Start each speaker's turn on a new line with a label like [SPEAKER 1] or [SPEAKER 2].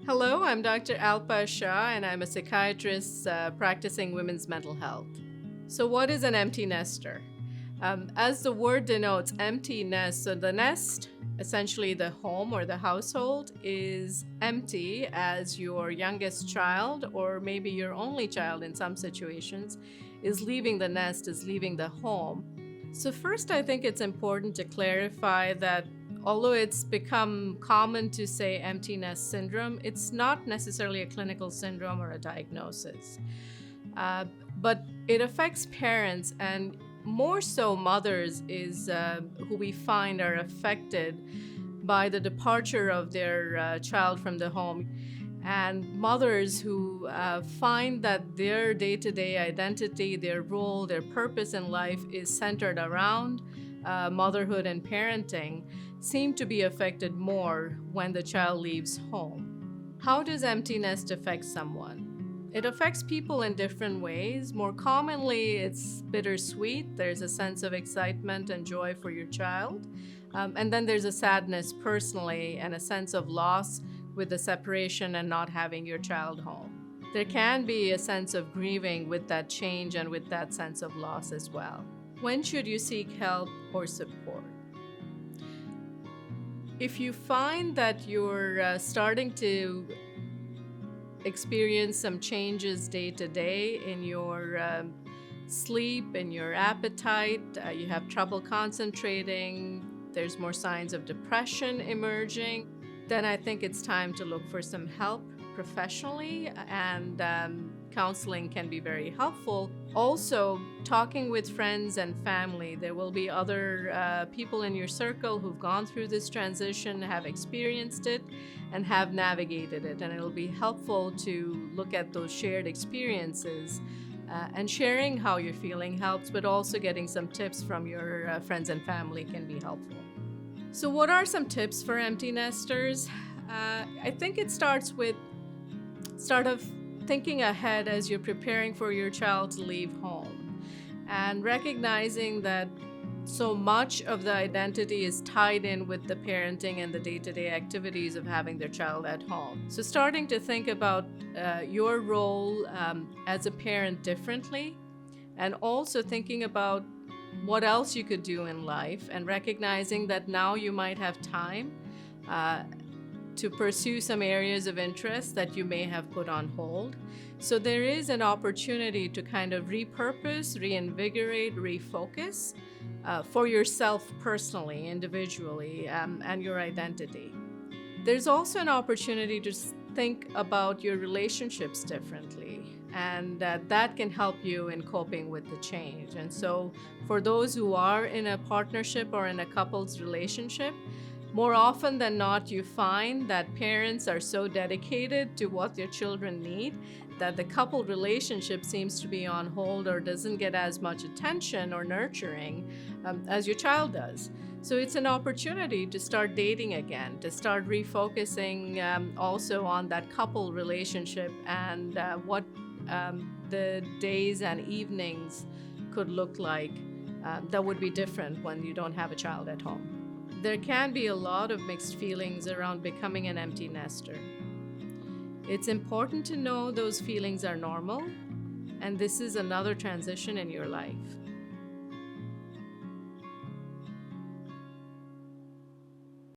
[SPEAKER 1] Hello, I'm Dr. Alpa Shah, and I'm a psychiatrist practicing women's mental health. So, what is an empty nester? As the word denotes, empty nest, so the nest, essentially the home or the household, is empty as your youngest child, or maybe your only child in some situations, is leaving the nest, is leaving the home. So, first, I think it's important to clarify that although it's become common to say empty nest syndrome, it's not necessarily a clinical syndrome or a diagnosis. Uh, but it affects parents, and more so mothers is who we find are affected by the departure of their child from the home, and mothers who find that their day-to-day identity, their role, their purpose in life is centered around motherhood and parenting seem to be affected more when the child leaves home. How does empty nest affect someone? It affects people in different ways. More commonly, it's bittersweet. There's a sense of excitement and joy for your child. And then there's a sadness personally and a sense of loss with the separation and not having your child home. There can be a sense of grieving with that change and with that sense of loss as well. When should you seek help or support? If you find that you're starting to experience some changes day to day in your sleep, in your appetite, you have trouble concentrating, there's more signs of depression emerging, then I think it's time to look for some help professionally, and counseling can be very helpful. Also, talking with friends and family. There will be other people in your circle who've gone through this transition, have experienced it, and have navigated it. And it'll be helpful to look at those shared experiences. And sharing how you're feeling helps, but also getting some tips from your friends and family can be helpful. So, what are some tips for empty nesters? I think it starts with thinking ahead as you're preparing for your child to leave home, and recognizing that so much of the identity is tied in with the parenting and the day-to-day activities of having their child at home. So starting to think about your role as a parent differently, and also thinking about what else you could do in life, and recognizing that now you might have time to pursue some areas of interest that you may have put on hold. So there is an opportunity to kind of repurpose, reinvigorate, refocus for yourself personally, individually, and your identity. There's also an opportunity to think about your relationships differently, and that can help you in coping with the change. And so for those who are in a partnership or in a couple's relationship, more often than not, you find that parents are so dedicated to what their children need that the couple relationship seems to be on hold or doesn't get as much attention or nurturing as your child does. So it's an opportunity to start dating again, to start refocusing also on that couple relationship, and what the days and evenings could look like that would be different when you don't have a child at home. There can be a lot of mixed feelings around becoming an empty nester. It's important to know those feelings are normal, and this is another transition in your life.